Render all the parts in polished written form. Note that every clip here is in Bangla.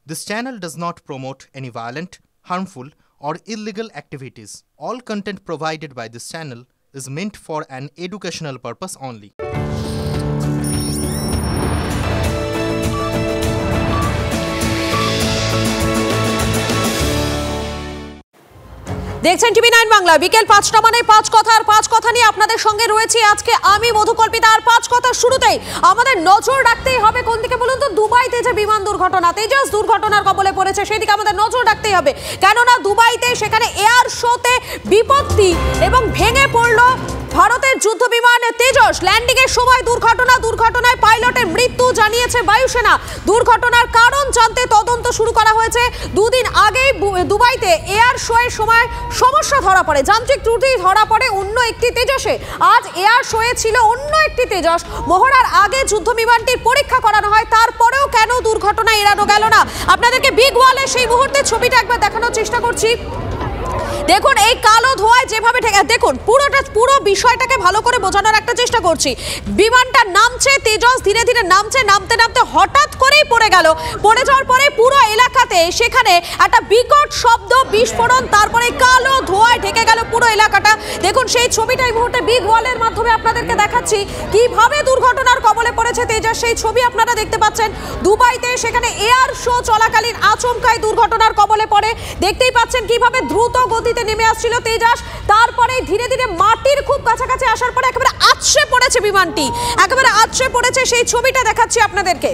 This channel does not promote any violent, harmful, or illegal activities. All content provided by this channel is meant for an educational purpose only. দেখছেন টিভি9 বাংলা। বিকেল ৫টা মানে ৫ কথা নিয়ে আপনাদের সঙ্গে রয়েছি আজকে আমি মধুকল্পিতা। আর ৫ কথার শুরুতেই আমাদের নজর রাখতেই হবে কোন দিকে বলুন তো? দুবাইতে যে বিমান দুর্ঘটনা, তেজস দুর্ঘটনার কবলে পড়েছে, সেদিকে আমাদের নজর রাখতেই হবে। কেননা দুবাইতে সেখানে এয়ার শোতে বিপত্তি এবং ভেঙে পড়ল ভারতের যুদ্ধ বিমান তেজস। ল্যান্ডিংয়ের সময় দুর্ঘটনায় পাইলটের মৃত্যু জানিয়েছে বায়ুসেনা। দুর্ঘটনার কারণ জানতে তদন্ত শুরু করা হয়েছে। দুদিন আগেই দুবাইতে এয়ার শো এর সময় সমস্যা ধরা পড়ে, যান্ত্রিক ত্রুটি ধরা পড়ে অন্য একটি তেজসে। আজ এয়ার শোয়ে ছিল অন্য একটি তেজস। মহড়ার আগে যুদ্ধ বিমানটির পরীক্ষা করানো হয়, তারপরেও কেন দুর্ঘটনা এড়ানো গেল না? আপনাদেরকে বিগ ওয়ালে সেই মুহূর্তে ছবিটা একবার দেখানোর চেষ্টা করছি। দেখুন এই কালো ধোঁয়ায় যেভাবে দেখুন পুরো বিষয়টাকে ভালো করে বোঝানোর একটা চেষ্টা করছি। বিমানটা নামছে, তেজস ধীরে ধীরে নামছে, নামতে হঠাৎ করেই পড়ে গেল। পড়ে যাওয়ার পরে পুরো এলাকাতে সেখানে একটা বিকট শব্দ, বিস্ফোরণ, তারপরে কালো ধোঁয়ায় ঢেকে গেল পুরো এলাকাটা। দেখুন সেই ছবিটা এই মুহূর্তে বিগ ওয়ালের মাধ্যমে আপনাদেরকে দেখাচ্ছি কিভাবে দুর্ঘটনার কবলে পড়েছে তেজস। সেই ছবি আপনারা দেখতে পাচ্ছেন দুবাইতে, সেখানে এয়ার শো চলাকালীন আচমকাই দুর্ঘটনার কবলে পড়ে। দেখতেই পাচ্ছেন কিভাবে দ্রুত গতিতে নেমে আসছিল তেজস, তারপরে ধীরে ধীরে মাটির খুব কাছাকাছি আসার পরে একেবারে আছড়ে পড়েছে বিমানটি, একেবারে আছড়ে পড়েছে। সেই ছবিটা দেখাচ্ছি আপনাদেরকে।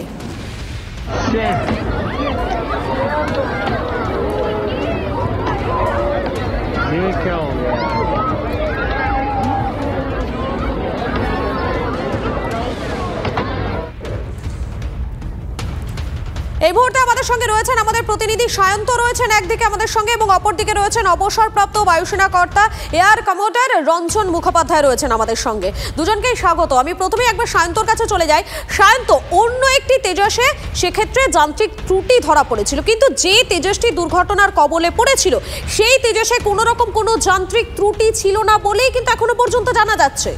এই মুহূর্তে আমাদের সঙ্গে রয়েছেন আমাদের প্রতিনিধি সায়ন্ত, রয়েছেন একদিকে আমাদের সঙ্গে, এবং অপরদিকে রয়েছেন অবসরপ্রাপ্ত বায়ুসেনা কর্তা এয়ার কমোডর রঞ্জন মুখোপাধ্যায় রয়েছেন আমাদের সঙ্গে। দুজনকেই স্বাগত। আমি প্রথমেই একবার সায়ন্তর কাছে চলে যাই। সায়ন্ত, অন্য একটি তেজসে সেক্ষেত্রে যান্ত্রিক ত্রুটি ধরা পড়েছিল, কিন্তু যে তেজসটি দুর্ঘটনার কবলে পড়েছিল সেই তেজসে কোনো রকম কোনো যান্ত্রিক ত্রুটি ছিল না বলেই কিন্তু এখনো পর্যন্ত জানা যাচ্ছে।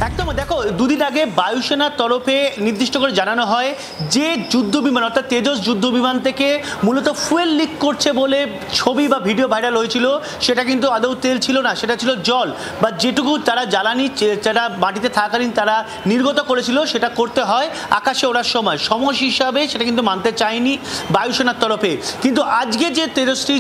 একদম দেখো, দুদিন আগে বায়ুসেনার তরফে নির্দিষ্ট করে জানানো হয় যে যুদ্ধ বিমান অর্থাৎ তেজস যুদ্ধ বিমান থেকে মূলত ফুয়েল লিক করছে বলে ছবি বা ভিডিও ভাইরাল হয়েছিল। সেটা কিন্তু আদৌ তেল ছিল না, সেটা ছিল জল, বা যেটুকু তারা জ্বালানি যেটা মাটিতে থাকাকালীন তারা নির্গত করেছিল সেটা করতে হয় আকাশে ওড়ার সময়। সমস্যা হিসাবে সেটা কিন্তু মানতে চায়নি বায়ুসেনার তরফে। কিন্তু আজকে যে তেজসটি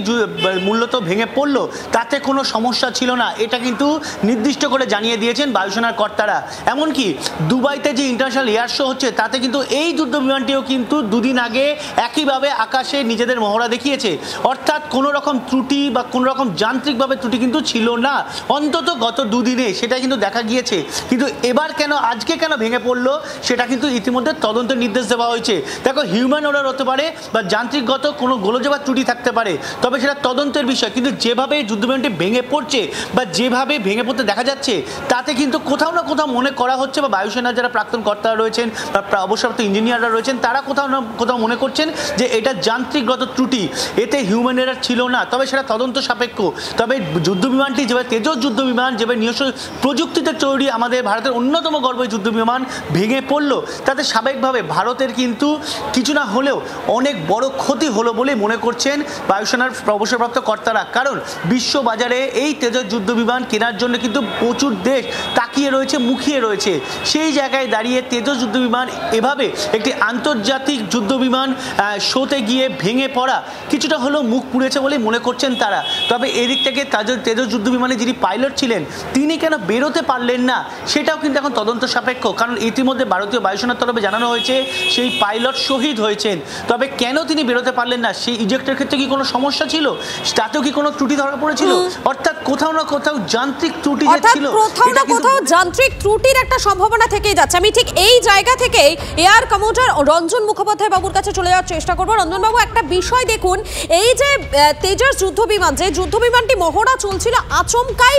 মূলত ভেঙে পড়লো তাতে কোনো সমস্যা ছিল না, এটা কিন্তু নির্দিষ্ট করে জানিয়ে দিয়েছেন বায়ুসেনার কর্তারা। এমনকি দুবাইতে যে ইন্টারন্যাশনাল এয়ার শো হচ্ছে তাতে কিন্তু এই যুদ্ধ বিমানটিও কিন্তু দুদিন আগে একইভাবে আকাশে নিজেদের মহড়া দেখিয়েছে। অর্থাৎ কোনো রকম ত্রুটি বা কোনো রকম যান্ত্রিকভাবে ত্রুটি কিন্তু ছিল না, অন্তত গত দুদিনে সেটা কিন্তু দেখা গিয়েছে। কিন্তু এবার কেন আজকে কেন ভেঙে পড়লো সেটা কিন্তু ইতিমধ্যে তদন্তের নির্দেশ দেওয়া হয়েছে। দেখো, হিউম্যান এরর হতে পারে বা যান্ত্রিকগত কোনো গোলযোগ বা ত্রুটি থাকতে পারে, তবে সেটা তদন্তের বিষয়। কিন্তু যেভাবে যুদ্ধ বিমানটি ভেঙে পড়ছে বা যেভাবে ভেঙে পড়তে দেখা যাচ্ছে তাতে কিন্তু কোথাও না কোথাও মনে করা হচ্ছে, বা বায়ুসেনার যারা প্রাক্তন কর্তারা রয়েছেন বা অবসরপ্রাপ্ত ইঞ্জিনিয়াররা রয়েছেন তারা কোথাও না কোথাও মনে করছেন যে এটা যান্ত্রিকগত ত্রুটি, এতে হিউম্যান এরার ছিল না। তবে সেটা তদন্ত সাপেক্ষ। তবে যুদ্ধ বিমানটি যেভাবে তেজস যুদ্ধ বিমান, যেভাবে নিজস্ব প্রযুক্তিতে তৈরি আমাদের ভারতের অন্যতম গর্বের যুদ্ধ বিমান ভেঙে পড়লো, তাতে স্বাভাবিকভাবে ভারতের কিন্তু কিছু না হলেও অনেক বড় ক্ষতি হলো বলে মনে করছেন বায়ুসেনার অবসরপ্রাপ্ত কর্তারা। কারণ বিশ্ব বাজারে এই তেজস যুদ্ধ বিমান কেনার জন্য কিন্তু প্রচুর দেশ তাকিয়ে রয়েছে, মুখিয়ে রয়েছে। সেই জায়গায় দাঁড়িয়ে তেজস যুদ্ধ বিমান এভাবে একটি আন্তর্জাতিক যুদ্ধ বিমান শোতে গিয়ে ভেঙে পড়া কিছুটা হলেও মুখ পুড়েছে বলে মনে করছেন তারা। তবে এদিক থেকে তেজস যুদ্ধ বিমানে যিনি পাইলট ছিলেন তিনি কেন বেরোতে পারলেন না সেটাও কিন্তু এখন তদন্ত সাপেক্ষ। কারণ ইতিমধ্যে ভারতীয় বায়ুসেনার তরফে জানানো হয়েছে সেই পাইলট শহীদ হয়েছেন। তবে কেন তিনি বেরোতে পারলেন না, সেই ইজেক্টের ক্ষেত্রে কি কোনো সমস্যা ছিল, তাতেও কি কোনো ত্রুটি ধরা পড়েছিল? অর্থাৎ কোথাও না কোথাও যান্ত্রিক ত্রুটি ছিল, যান্ত্রিক ত্রুটির একটা সম্ভাবনা থেকেই যাচ্ছে। আমি ঠিক এই জায়গা থেকে এয়ার কমোডর রঞ্জন মুখোপাধ্যায় বাবুর কাছে চলে যাওয়ার চেষ্টা করবো। রঞ্জন বাবু, একটা বিষয় দেখুন, এই যে তেজস যুদ্ধ বিমান, যে যুদ্ধ বিমানটি মহড়া চলছিল আচমকাই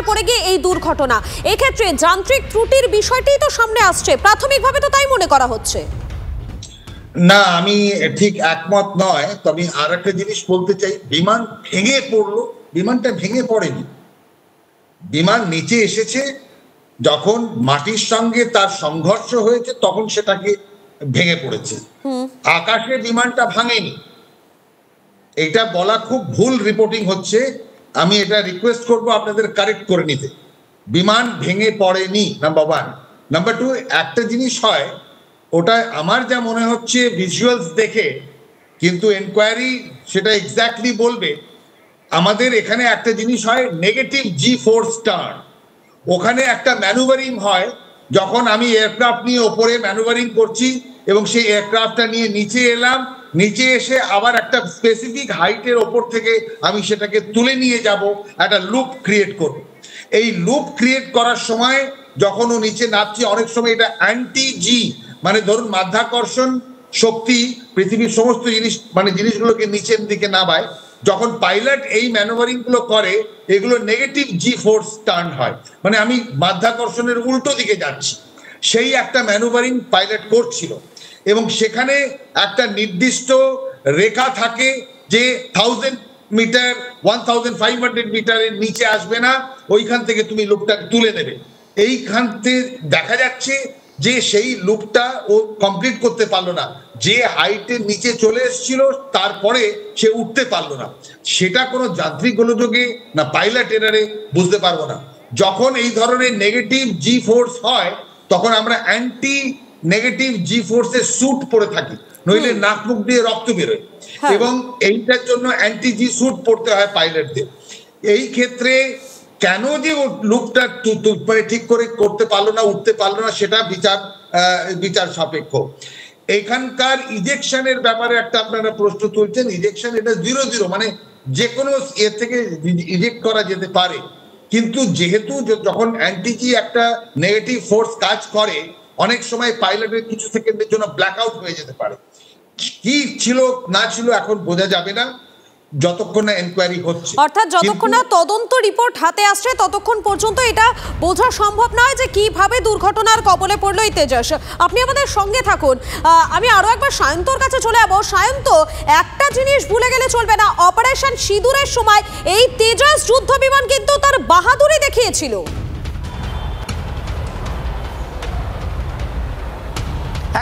পড়ে গিয়ে এই দুর্ঘটনা, এক্ষেত্রে যান্ত্রিক ত্রুটির বিষয়টি তো সামনে আসছে, প্রাথমিকভাবে তো তাই মনে করা হচ্ছে। না, আমি ঠিক একমত নয়। তবে আর একটা জিনিস বলতে চাই, বিমান ভেঙে পড়লো, বিমানটা ভেঙে পড়েনি, বিমান নিচে এসেছে, যখন মাটির সঙ্গে তার সংঘর্ষ হয়েছে তখন সেটাকে ভেঙে পড়েছে, আকাশে বিমানটা ভাঙেনি। এটা বলা খুব ভুল রিপোর্টিং হচ্ছে, আমি এটা রিকোয়েস্ট করব আপনাদের কারেক্ট করে নিতে। বিমান ভেঙে পড়েনি, নাম্বার ওয়ান। নাম্বার টু, একটা জিনিস হয়, ওটা আমার যা মনে হচ্ছে ভিজুয়ালস দেখে, কিন্তু এনকোয়ারি সেটা এক্স্যাক্টলি বলবে। আমাদের এখানে একটা জিনিস হয় নেগেটিভ G-force টার্ন, ওখানে একটা ম্যানুভারিং হয়। যখন আমি এয়ারক্রাফট নিয়ে ওপরে ম্যানুভারিং করছি এবং সেই এয়ারক্রাফটটা নিয়ে নিচে এলাম, নিচে এসে আবার একটা স্পেসিফিক হাইটের ওপর থেকে আমি সেটাকে তুলে নিয়ে যাব, একটা লুপ ক্রিয়েট করব। এই লুপ ক্রিয়েট করার সময় যখন ও নিচে নামছে, অনেক সময় এটা অ্যান্টি জি, মানে ধরুন মাধ্যাকর্ষণ শক্তি পৃথিবীর সমস্ত জিনিস মানে জিনিসগুলোকে নিচের দিকে নামায়। যখন পাইলট এই ম্যানুভারিং গুলো করে, এগুলো নেগেটিভ G-force টার্ন হয়, মানে আমি মাধ্যাকর্ষণের উল্টো দিকে যাচ্ছি। সেই একটা ম্যানুভারিং পাইলট করছিল এবং সেখানে একটা নির্দিষ্ট রেখা থাকে যে 1000 মিটার 1500 মিটারের নিচে আসবে না, ওইখান থেকে তুমি লুপটা তুলে নেবে। এইখান থেকে দেখা যাচ্ছে যে সেই লুপটা ও কমপ্লিট করতে পারলো না, যে হাইটের নিচে চলে এসেছিল তারপরে সে উঠতে পারলো না। সেটা কোনো যান্ত্রিক গোলযোগে না পাইলট এরারে বুঝতে পারবো না। যখন এই ধরনের নেগেটিভ G-force হয় তখন আমরা অ্যান্টি নেগেটিভ G-force এর স্যুট পরে থাকি, নইলে নাক মুখ দিয়ে রক্ত বেরোয়, এবং এইটার জন্য অ্যান্টি জি স্যুট পড়তে হয় পাইলটদের। এই ক্ষেত্রে কেন যে লুপটা ঠিক করে করতে পারলো না, উঠতে পারলো না, সেটা বিচার সাপেক্ষ। এখানকার ইজেকশনের ব্যাপারে একটা আপনারা প্রশ্ন তুলছেন। ইজেকশন এটা 0-0, মানে যে কোনো এর থেকে ইজেক্ট করা যেতে পারে, কিন্তু যেহেতু যখন অ্যান্টিজি একটা নেগেটিভ ফোর্স কাজ করে, অনেক সময় পাইলটের কিছু সেকেন্ডের জন্য ব্ল্যাক আউট হয়ে যেতে পারে। কি ছিল না ছিল এখন বোঝা যাবে না যতক্ষণ না এনকোয়ারি হচ্ছে, অর্থাৎ যতক্ষণ না তদন্ত রিপোর্ট হাতে আসছে ততক্ষণ পর্যন্ত এটা বোঝা সম্ভব নয় যে কিভাবে দুর্ঘটনার কবলে পড়লো এই তেজস। আপনি আমাদের সঙ্গে থাকুন। আমি আরো একবার সায়ন্তর কাছে চলে যাবো। সায়ন্ত, একটা জিনিস ভুলে গেলে চলবে না, অপারেশন সিঁদুরের সময় এই তেজস যুদ্ধ বিমান কিন্তু তার বাহাদুরি দেখিয়েছিল।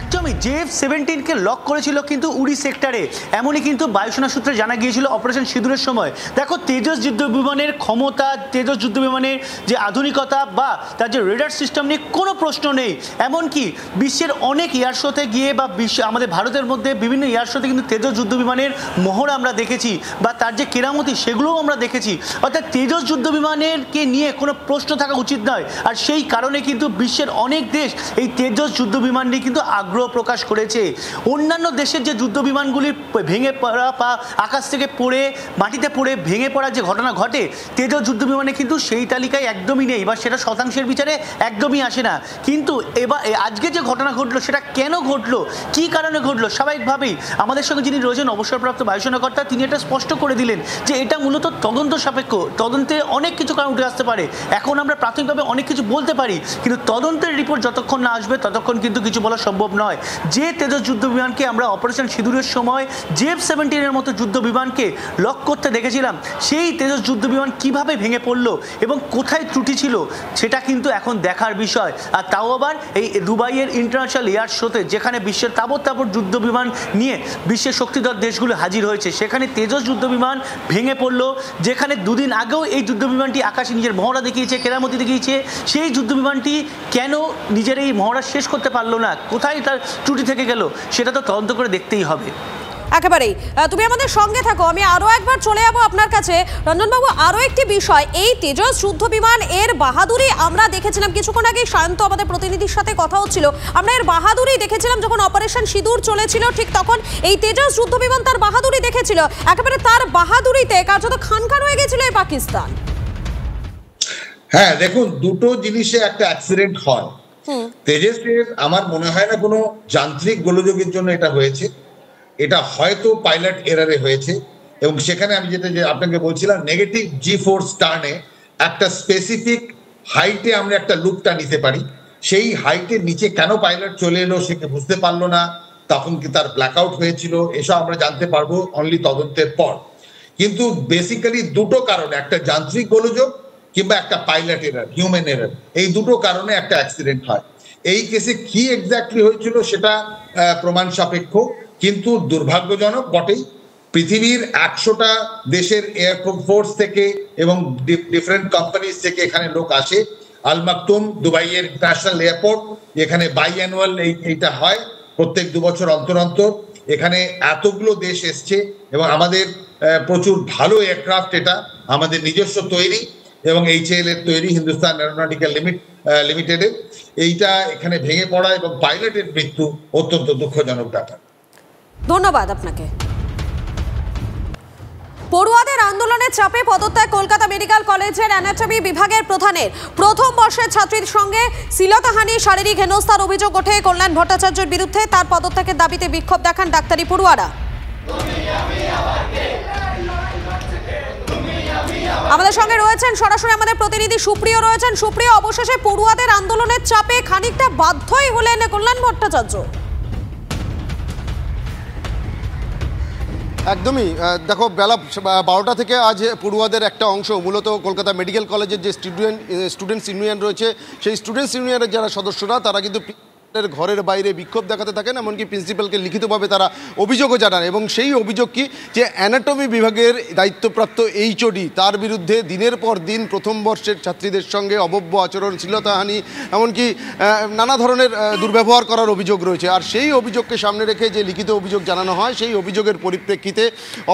একদমই JF-17 লক করেছিল কিন্তু উড়ি সেক্টরে, এমনই কিন্তু বায়ুসেনা সূত্রে জানা গিয়েছিল অপারেশন সিঁদুরের সময়। দেখো তেজস যুদ্ধ বিমানের ক্ষমতা, তেজস যুদ্ধ বিমানের যে আধুনিকতা বা তার যে রেডার সিস্টেম নিয়ে কোনো প্রশ্ন নেই। এমনকি বিশ্বের অনেক এয়ার শোতে গিয়ে বা আমাদের ভারতের মধ্যে বিভিন্ন এয়ার শোতে কিন্তু তেজস যুদ্ধ বিমানের মহড়া আমরা দেখেছি বা তার যে কেরামতি সেগুলোও আমরা দেখেছি। অর্থাৎ তেজস যুদ্ধ বিমানেরকে নিয়ে কোনো প্রশ্ন থাকা উচিত নয়। আর সেই কারণে কিন্তু বিশ্বের অনেক দেশ এই তেজস যুদ্ধ বিমান নিয়ে কিন্তু আগ্রহ প্রকাশ করেছে। অন্যান্য দেশের যে যুদ্ধ বিমানগুলি ভেঙে পড়া বা আকাশ থেকে পড়ে মাটিতে পড়ে ভেঙে পড়ার যে ঘটনা ঘটে, তেজস যুদ্ধ বিমানে কিন্তু সেই তালিকায় একদমই নেই বা সেটা শতাংশের বিচারে একদমই আসে না। কিন্তু এবার আজকে যে ঘটনা ঘটলো সেটা কেন ঘটলো, কি কারণে ঘটলো, স্বাভাবিকভাবেই আমাদের সঙ্গে যিনি রয়েছেন অবসরপ্রাপ্ত বায়ুসেনা কর্তা, তিনি এটা স্পষ্ট করে দিলেন যে এটা মূলত তদন্ত সাপেক্ষ। তদন্তে অনেক কিছু কারণ উঠে আসতে পারে। এখন আমরা প্রাথমিকভাবে অনেক কিছু বলতে পারি, কিন্তু তদন্তের রিপোর্ট যতক্ষণ না আসবে ততক্ষণ কিন্তু কিছু বলা সম্ভব নয়। যে তেজস যুদ্ধ বিমানকে আমরা অপারেশন সিঁদুরের সময় JF-17 মতো যুদ্ধ বিমানকে লক করতে দেখেছিলাম, সেই তেজস যুদ্ধ বিমান কিভাবে ভেঙে পড়লো এবং কোথায় ত্রুটি ছিল সেটা কিন্তু এখন দেখার বিষয়। আর তাও আবার এই দুবাইয়ের ইন্টারন্যাশনাল এয়ার শোতে, যেখানে বিশ্বের তাবৎ যুদ্ধ বিমান নিয়ে বিশ্বের শক্তিধর দেশগুলো হাজির হয়েছে, সেখানে তেজস যুদ্ধ বিমান ভেঙে পড়লো। যেখানে দুদিন আগেও এই যুদ্ধ বিমানটি আকাশে নিজের মহড়া দেখিয়েছে, কেরামতি দেখিয়েছে, সেই যুদ্ধ বিমানটি কেন নিজের এই মহড়া শেষ করতে পারলো না, কোথায় তার ত্রুটি থেকে গেল, সেটা তো তদন্ত করে দেখতেই হবে। একেবারেই, তুমি আমাদের সঙ্গে থাকো। আমি আরো একবার চলে যাবো আপনার কাছে। রঞ্জনবাবু, আরো একটি বিষয়, এই তেজস যুদ্ধ বিমান এর বাহাদুরি আমরা দেখেছিলাম কিছুক্ষণ আগে, সায়ন্ত আমাদের প্রতিনিধির সাথে কথা হচ্ছিল, আমরা এর বাহাদুরি দেখেছিলাম যখন অপারেশন সিঁদুর চলেছিল, ঠিক তখন এই তেজস যুদ্ধ বিমান তার বাহাদুরি দেখেছিল। একেবারে তার বাহাদুরিতে কার্যত খান খান হয়ে গেছিল এই পাকিস্তান। হ্যাঁ দেখুন, দুটো জিনিসে একটা অ্যাক্সিডেন্ট হয়। তেজসের আমার মনে হয় না কোনো যান্ত্রিক গোলযোগের জন্য এটা হয়েছে, এটা হয়তো পাইলট এরারে হয়েছে। এবং সেখানে আমি যেটা আপনাকে বলছিলাম, নেগেটিভ G-force টার্নে একটা স্পেসিফিক হাইটে আমরা একটা লুপটা নিতে পারি। সেই হাইটের নিচে কেন পাইলট চলে এলো সেকে বুঝতে পারলো না, তখন কি তার ব্ল্যাক আউট হয়েছিল, এসব আমরা জানতে পারবো অনলি তদন্তের পর। কিন্তু বেসিক্যালি দুটো কারণ, একটা যান্ত্রিক গোলযোগ কিংবা একটা পাইলট এরার, হিউম্যান এরার, এই দুটো কারণে একটা অ্যাক্সিডেন্ট হয়। এই কেসে কি এক্স্যাক্টলি হয়েছিল সেটা প্রমাণ সাপেক্ষ, কিন্তু দুর্ভাগ্যজনক বটেই। পৃথিবীর 100টা দেশের এয়ারফোর্স থেকে এবং ডিফারেন্ট কোম্পানিজ থেকে এখানে লোক আসে। আল মাকতুম দুবাইয়ের ইন্টারন্যাশনাল এয়ারপোর্ট, এখানে বাইঅ্যানুয়াল এইটা হয় প্রত্যেক 2 বছর অন্তর অন্তর। এখানে এতগুলো দেশ এসছে এবং আমাদের প্রচুর ভালো এয়ারক্রাফট, এটা আমাদের নিজস্ব তৈরি এবং HAL এর তৈরি, হিন্দুস্তান এরোনটিক্যাল লিমিটেডের। এইটা এখানে ভেঙে পড়া এবং পাইলটের মৃত্যু অত্যন্ত দুঃখজনক ব্যাপার। ধন্যবাদ আপনাকে। পড়ুয়াদের আন্দোলনের চাপে পদত্যাগ কলকাতা মেডিকেল কলেজের অ্যানাটমি বিভাগের প্রধানের। প্রথম বর্ষের ছাত্রীর সঙ্গে শ্লীলতাহানি, শারীরিক হেনস্থার অভিযোগ ওঠে কল্যাণ ভট্টাচার্যের বিরুদ্ধে। তার পদত্যাগের দাবিতে বিক্ষোভ দেখান ডাক্তারি পড়ুয়ারা। আমাদের সঙ্গে রয়েছেন সরাসরি আমাদের প্রতিনিধি সুপ্রিয় রয়েছেন। সুপ্রিয়, অবশেষে পড়ুয়াদের আন্দোলনের চাপে খানিকটা বাধ্যই হলেন কল্যাণ ভট্টাচার্য। একদমই, দেখো বেলা 12টা থেকে আজ পড়ুয়াদের একটা অংশ, মূলত কলকাতা মেডিকেল কলেজের যে স্টুডেন্টস ইউনিয়ন রয়েছে, সেই স্টুডেন্টস ইউনিয়নের যারা সদস্যরা তারা কিন্তু ঘরের বাইরে বিক্ষোভ দেখাতে থাকেন, এমনকি প্রিন্সিপালকে লিখিতভাবে তারা অভিযোগও জানান। এবং সেই অভিযোগ কি, যে অ্যানাটমি বিভাগের দায়িত্বপ্রাপ্ত HOD তার বিরুদ্ধে দিনের পর দিন প্রথম বর্ষের ছাত্রীদের সঙ্গে অভব্য আচরণ, শ্লীলতাহানি, এমনকি নানা ধরনের দুর্ব্যবহার করার অভিযোগ রয়েছে। আর সেই অভিযোগকে সামনে রেখে যে লিখিত অভিযোগ জানানো হয়, সেই অভিযোগের পরিপ্রেক্ষিতে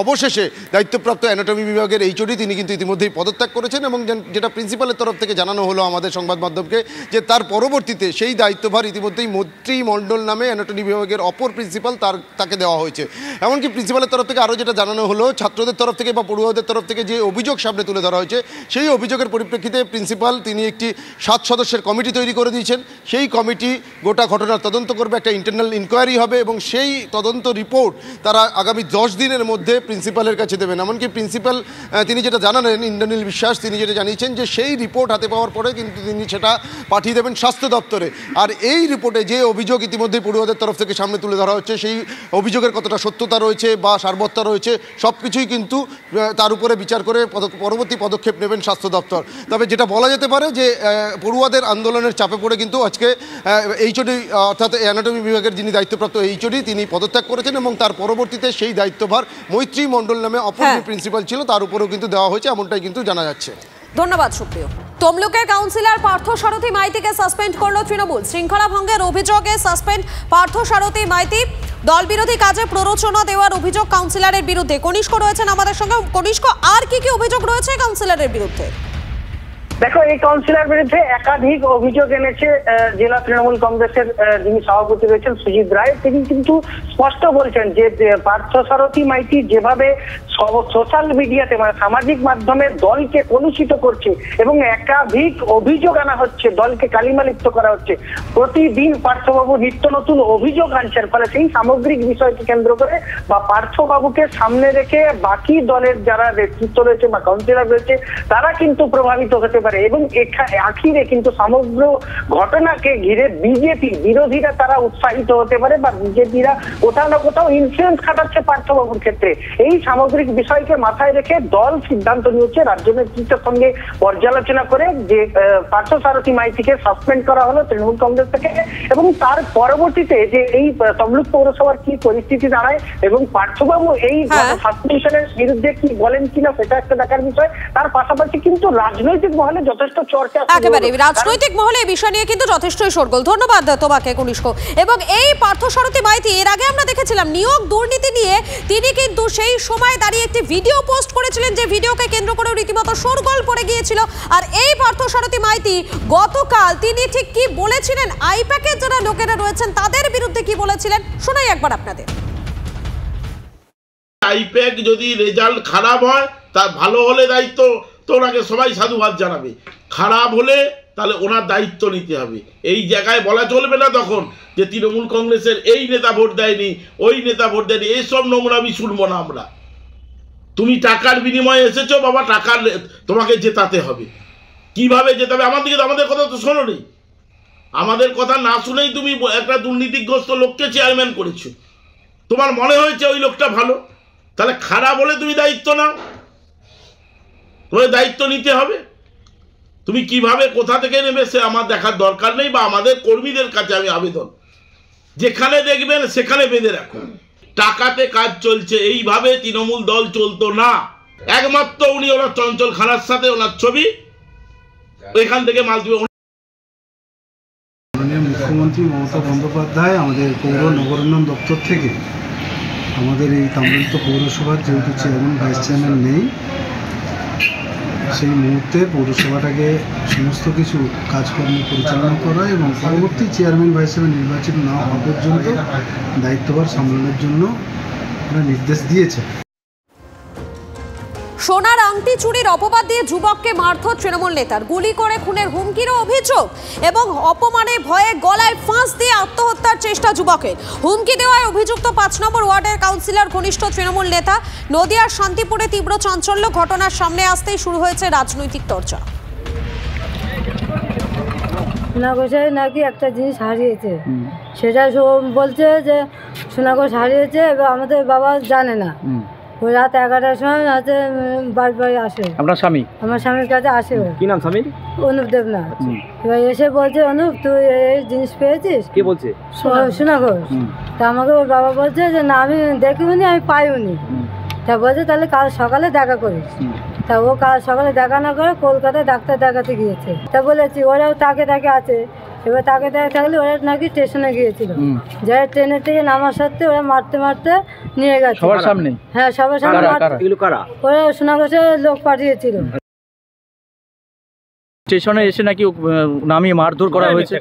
অবশেষে দায়িত্বপ্রাপ্ত অ্যানাটমি বিভাগের HOD তিনি কিন্তু ইতিমধ্যেই পদত্যাগ করেছেন। এবং যেটা প্রিন্সিপালের তরফ থেকে জানানো হলো আমাদের সংবাদ মাধ্যমকে, যে তার পরবর্তীতে সেই দায়িত্বভার ইতিমধ্যেই মৈত্রী মণ্ডল নামে অ্যানাটমি বিভাগের অপর প্রিন্সিপাল তাকে দেওয়া হয়েছে। এমনকি প্রিন্সিপালের তরফ থেকে আরও যেটা জানানো হলো, ছাত্রদের তরফ থেকে বা পড়ুয়াদের তরফ থেকে যে অভিযোগ সামনে তুলে ধরা হয়েছে, সেই অভিযোগের পরিপ্রেক্ষিতে প্রিন্সিপাল তিনি একটি 7 সদস্যের কমিটি তৈরি করে দিয়েছেন। সেই কমিটি গোটা ঘটনার তদন্ত করবে, একটা ইন্টারনাল ইনকোয়ারি হবে এবং সেই তদন্ত রিপোর্ট তারা আগামী 10 দিনের মধ্যে প্রিন্সিপালের কাছে দেবেন। এমনকি প্রিন্সিপাল তিনি যেটা জানালেন, ইন্দ্রনীল বিশ্বাস, তিনি যেটা জানিয়েছেন যে সেই রিপোর্ট হাতে পাওয়ার পরে কিন্তু তিনি সেটা পাঠিয়ে দেবেন স্বাস্থ্য দপ্তরে। আর এই রিপোর্টে যে অভিযোগ ইতিমধ্যে পড়ুয়াদের তরফ থেকে সামনে তুলে ধরা হচ্ছে, সেই অভিযোগের কতটা সত্যতা রয়েছে বা সারবত্তা রয়েছে, সব কিছুই কিন্তু তার উপরে বিচার করে পরবর্তী পদক্ষেপ নেবেন স্বাস্থ্য দপ্তর। তবে যেটা বলা যেতে পারে যে পড়ুয়াদের আন্দোলনের চাপে পড়ে কিন্তু আজকে HOD অর্থাৎ অ্যানাটমি বিভাগের যিনি দায়িত্বপ্রাপ্ত HOD তিনি পদত্যাগ করেছেন এবং তার পরবর্তীতে সেই দায়িত্বভার মৈত্রী মণ্ডল নামে অপর যে প্রিন্সিপাল ছিল তার উপরেও কিন্তু দেওয়া হয়েছে, এমনটাই কিন্তু জানা যাচ্ছে। ধন্যবাদ সুপ্রিয়। তমলুকের কাউন্সিলর পার্থ সারথী মাইতিকে সাসপেন্ড করল তৃণমূল। শৃঙ্খলা ভঙ্গের অভিযোগে সাসপেন্ড পার্থ সারথী মাইতি। দল বিরোধী কাজে প্ররোচনা দেওয়ার অভিযোগ কাউন্সিলরের বিরুদ্ধে। কনিষ্ক রয়েছেন আমাদের সঙ্গে। কনিষ্ক, আর কি কি অভিযোগ রয়েছে কাউন্সিলরের বিরুদ্ধে? দেখো, এই কাউন্সিলর বিরুদ্ধে একাধিক অভিযোগ এনেছে জেলা তৃণমূল কংগ্রেসের যিনি সভাপতি রয়েছেন সুজিত রায়। তিনি কিন্তু স্পষ্ট বলছেন যে পার্থ সারথী মাইতি যেভাবে সোশ্যাল মিডিয়াতে মানে সামাজিক মাধ্যমে দলকে কলুষিত করছে এবং একাধিক অভিযোগ আনা হচ্ছে, দলকে কালিমালিপ্ত করা হচ্ছে। প্রতিদিন পার্থবাবু নিত্য নতুন অভিযোগ আনছেন, ফলে সেই সামগ্রিক বিষয়কে কেন্দ্র করে বা পার্থবাবুকে সামনে রেখে বাকি দলের যারা নেতৃত্ব রয়েছে বা কাউন্সিলর রয়েছে তারা কিন্তু প্রভাবিত হতে পারে। এবং আখিরে কিন্তু সমগ্র ঘটনাকে ঘিরে বিজেপি বিরোধীরা তারা উৎসাহিত হতে পারে বা বিজেপিরা কোথাও না কোথাও ইনফ্লুয়েন্স খাটাচ্ছে পার্থবাবুর ক্ষেত্রে। এই সামগ্রিক বিষয়কে মাথায় রেখে দল সিদ্ধান্ত নিয়েছে রাজ্য নেতৃত্বের সঙ্গে পর্যালোচনা করে যে পার্থ সারথী মাইতিকে সাসপেন্ড করা হলো তৃণমূল কংগ্রেস থেকে। এবং তার পরবর্তীতে যে এই তমলুক পৌরসভার কি পরিস্থিতি দাঁড়ায় এবং পার্থবাবু এই সাসপেনশনের বিরুদ্ধে কি বলেন কিনা সেটা একটা দেখার বিষয়। তার পাশাপাশি কিন্তু রাজনৈতিক মহলে যথেষ্ট চর্চা, একেবারে রাজনৈতিক মহলে এই বিষয় নিয়ে কিন্তু যথেষ্টই শোরগোল। ধন্যবাদ তোমাকে কনিষ্ক। এবং এই পার্থ সারথী মাইতি, এর আগে আমরা দেখেছিলাম নিয়োগ দুর্নীতি নিয়ে তিনি কিন্তু সেই সময় দাঁড়িয়ে একটি ভিডিও পোস্ট করেছিলেন, যে ভিডিওকে কেন্দ্র করে রীতিমতো শোরগোল পড়ে গিয়েছিল। আর এই পার্থ সারথী মাইতি গতকাল তিনি ঠিক কি বলেছিলেন, আইপ্যাকের যারা লোকেরা রয়েছেন তাদের বিরুদ্ধে কি বলেছিলেন শোনাই একবার আপনাদের। আইপ্যাক যদি রেজাল্ট খারাপ হয়, তার ভালো হলে দায়িত্ব তো ওনাকে সবাই সাধুবাদ জানাবে, খারাপ হলে তাহলে ওনার দায়িত্ব নিতে হবে। এই জায়গায় বলা চলবে না তখন যে তৃণমূল কংগ্রেসের এই নেতা ভোট দেয়নি, ওই নেতা ভোট দেয়নি, এইসব নোংরামি শুনবো না আমরা। তুমি টাকার বিনিময়ে এসেছো বাবা, টাকার তোমাকে জেতাতে হবে। কিভাবে জেতাবে? আমাদের কথা তো শোনো নি, আমাদের কথা না শুনেই তুমি একটা দুর্নীতিগ্রস্ত লোককে চেয়ারম্যান করেছো। তোমার মনে হয়েছে ওই লোকটা ভালো, তাহলে খারাপ হলে তুমি দায়িত্ব নাও, তোমার দায়িত্ব নিতে হবে। তুমি কিভাবে কোথা থেকে নেবে সে আমার দেখার দরকার নেই, বা আমাদের কর্মীদের কাছে আমি আবেদন, যেখানে দেখবেন সেখানে বেঁধে রাখুন। টাকাতে কাজ চলছে, এইভাবে তৃণমূল দল চলতো না। একমাত্র উনি ওনার চঞ্চল খানার সাথে ওনার ছবি এখান থেকে মাল দিবে। মাননীয় মুখ্যমন্ত্রী মমতা বন্দ্যোপাধ্যায় আমাদের পৌর নগরোন্নয়ন দপ্তর থেকে আমাদের এই তাম্রলিপ্ত পৌরসভার যেহেতু চেয়ারম্যান ভাইস চেয়ারম্যান নেই, সেই মুহূর্তে পৌরসভাটাকে সমস্ত কিছু কাজকর্ম পরিচালনা করা এবং পরবর্তী চেয়ারম্যান ভাইস চেয়ারম্যান নির্বাচিত না হওয়া পর্যন্ত দায়িত্বভার সামলানোর জন্য ওরা নির্দেশ দিয়েছে। সোনার আংটি চুরির অপবাদ দিয়ে যুবককে মারধর তৃণমূল নেতার, গুলি করে খুনের হুমকিরও অভিযোগ এবং অপমানের ভয়ে গলায় ফাঁস দিয়ে আত্মহত্যার চেষ্টা যুবকের। হুমকি দেওয়ায় অভিযুক্ত 5 নম্বর ওয়ার্ডের কাউন্সিলর ঘনিষ্ঠ তৃণমূল নেতা। নদিয়ার শান্তিপুরে তীব্র চাঞ্চল্য, ঘটনার সামনে আসতেই শুরু হয়েছে রাজনৈতিক চর্চা। সোনাগোসাই নাকি একটা জিনিস হারিয়েছে, সেটা বলছে যে সোনাগোস হারিয়েছে, এবার আমাদের বাবা জানে না। ওই রাত 11টার সময় হচ্ছে বাড়ি আসে, আপনার স্বামী আমার স্বামীর কাছে আসে। কি নাম স্বামীর? অনুপ দেবনাথ। এবার এসে বলছে, অনুপ তুই এই জিনিস পেয়েছিস? কে বলছে? সোনাগোস। তা আমাকে ওর বাবা বলছে যে না আমি দেখিনি, আমি পাইনি। তা বলছে তাহলে কাল সকালে দেখা করিস। তা ও কাল সকালে দেখা না করে কলকাতায় ডাক্তার দেখাতে গিয়েছে। তা বলেছি ওরাও তাকে আছে, এবার তাকে থাকলে ওরা নাকি স্টেশনে গিয়েছিল, যারা ট্রেনের থেকে নামার সাথে ওরা মারতে মারতে নিয়ে গেছে সবার সামনে। হ্যাঁ সবার সামনে। ওরা সোনাগোসের লোক পাঠিয়েছিল। স্টেশনে এসে নাকি নামিয়ে মারধর করা হয়েছে,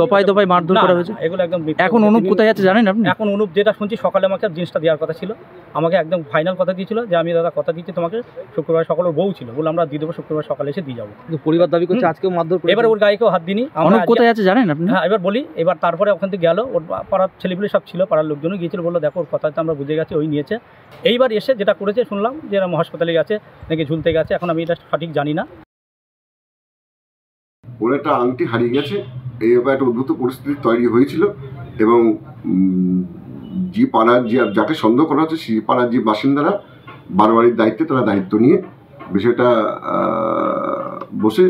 দফায় দফায় মারধর করা হয়েছে। এগুলো একদম। এখন অনুপ কোথায় আছে জানেন আপনি? এখন অনুপ যেটা শুনছি সকালে আমাকে জিনিসটা দেওয়ার কথা ছিল, আমাকে একদম ফাইনাল কথা দিয়েছিল যে আমি দাদা কথা দিচ্ছি তোমাকে, শুক্রবার সকালের বউ ছিল, বলে আমরা দিয়ে দেবো, শুক্রবার সকালে এসে দিয়ে যাবো। পরিবার দাবি করছে আজকেও মারধর। এবার ওর গায়ে কেউ হাত দিনি। অনুপ কোথায় আছে জানেন আপনি? হ্যাঁ এবার বলি। এবার তারপরে ওখান থেকে গেল, ওর পাড়ার ছেলেগুলি সব ছিল, পাড়ার লোকজনও গিয়েছিল, বললো দেখো ওর কথা তো আমরা বুঝে গেছি, ওই নিয়েছে। এইবার এসে যেটা করেছে শুনলাম যে এরকম হাসপাতালে গেছে নাকি ঝুলতে গেছে, এখন আমি এটা সঠিক জানি না। ওর একটা আংটি হারিয়ে গেছে, এই ব্যাপারে একটা উদ্ভূত পরিস্থিতি তৈরি হয়েছিল এবং যে পাড়ার যাকে সন্দেহ করা হচ্ছে সেই পাড়ার যে বাসিন্দারা বারবারির দায়িত্বে তারা দায়িত্ব নিয়ে বিষয়টা বসে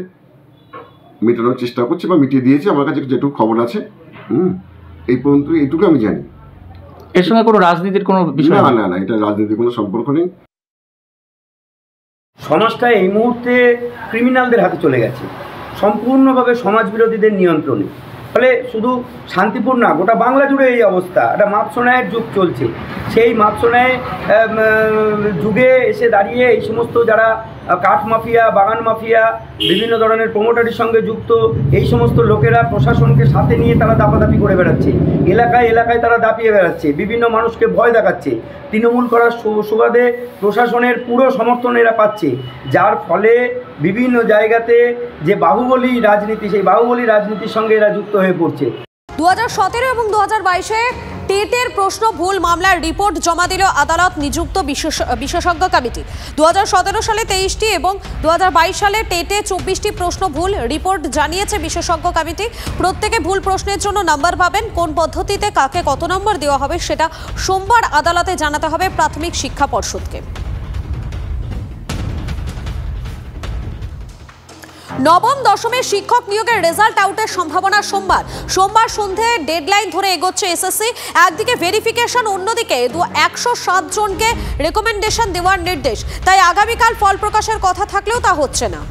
মেটানোর চেষ্টা করছে বা মিটিয়ে দিয়েছে। আমার কাছে যেটুকু খবর আছে এই পর্যন্ত এইটুকু আমি জানি। এর সঙ্গে কোনো রাজনীতির কোনো বিষয়? না না না, এটা রাজনীতির কোনো সম্পর্ক নেই। সমাজটা এই মুহূর্তে ক্রিমিনালদের হাতে চলে গেছে, সম্পূর্ণভাবে সমাজ বিরোধীদের নিয়ন্ত্রণে। ফলে শুধু শান্তিপুর না, গোটা বাংলা জুড়ে এই অবস্থা। একটা মাপসোনায়ের যুগ চলছে, সেই মাপসোনায় যুগে এসে দাঁড়িয়ে এই সমস্ত যারা কাঠ মাফিয়া, বাগান মাফিয়া, বিভিন্ন ধরনের প্রমোটারির সঙ্গে যুক্ত এই সমস্ত লোকেরা প্রশাসনকে সাথে নিয়ে তারা দাপাদাপি করে বেড়াচ্ছে, এলাকায় এলাকায় তারা দাপিয়ে বেড়াচ্ছে, বিভিন্ন মানুষকে ভয় দেখাচ্ছে। তৃণমূল করার সুবাদে প্রশাসনের পুরো সমর্থন এরা পাচ্ছে, যার ফলে বিভিন্ন জায়গাতে যে বাহুবলী রাজনীতি, সেই বাহুবলী রাজনীতির সঙ্গে এরা যুক্ত হয়ে পড়ছে। 2017 এবং 2022-এ টেটের প্রশ্ন ভুল মামলার রিপোর্ট জমা দিল আদালত নিযুক্ত বিশেষজ্ঞ কমিটি। 2017 সালে 23টি এবং 2022 সালে টেটে 24টি প্রশ্ন ভুল রিপোর্ট জানিয়েছে বিশেষজ্ঞ কমিটি। প্রত্যেকে ভুল প্রশ্নের জন্য নাম্বার পাবেন। কোন পদ্ধতিতে কাকে কত নম্বর দেওয়া হবে সেটা সোমবার আদালতে জানাতে হবে প্রাথমিক শিক্ষা পর্ষদকে। নবম দশমের শিক্ষক নিয়োগের রেজাল্ট আউটের সম্ভাবনা সোমবার সন্ধে ডেডলাইন ধরে এগোচ্ছে এসএসসি। একদিকে ভেরিফিকেশন, অন্যদিকে 107 জনকে রেকমেন্ডেশন দেওয়ার নির্দেশ। তাই আগামীকাল ফল প্রকাশের কথা থাকলেও তা হচ্ছে না।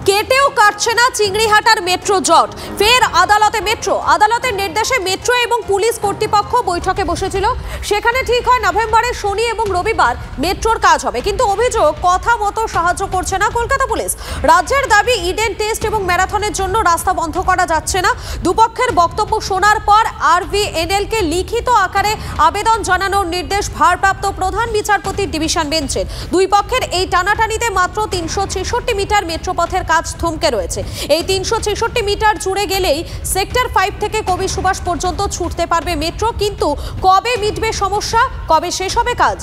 কেটেও কাটছে না চিংড়িহাটার মেট্রো জট। ফের আদালতে মেট্রো। আদালতের নির্দেশে মেট্রো এবং পুলিশ কর্তৃপক্ষ বৈঠকে বসেছিল। সেখানে ঠিক হয় নভেম্বরের শনি এবং রবিবার মেট্রোর কাজ হবে, কিন্তু অভিযোগ কথা মতো সাহায্য করছে না কলকাতা পুলিশ। রাজ্যের দাবি ইডেন টেস্ট এবং ম্যারাথনের জন্য রাস্তা বন্ধ করা যাচ্ছে না। দুপক্ষের বক্তব্য শোনার পর RVNL-কে লিখিত আকারে আবেদন জানানোর নির্দেশ ভারপ্রাপ্ত প্রধান বিচারপতির ডিভিশন বেঞ্চের। দুই পক্ষের এই টানাটানিতে মাত্র 366 মিটার মেট্রোপথের কাজ থমকে রয়েছে। এই 366 মিটার জুড়ে গেলেই সেক্টর 5 থেকে কবি সুভাষ পর্যন্ত ছুটতে পারবে মেট্রো, কিন্তু কবে মিটবে সমস্যা, কবে শেষ হবে কাজ?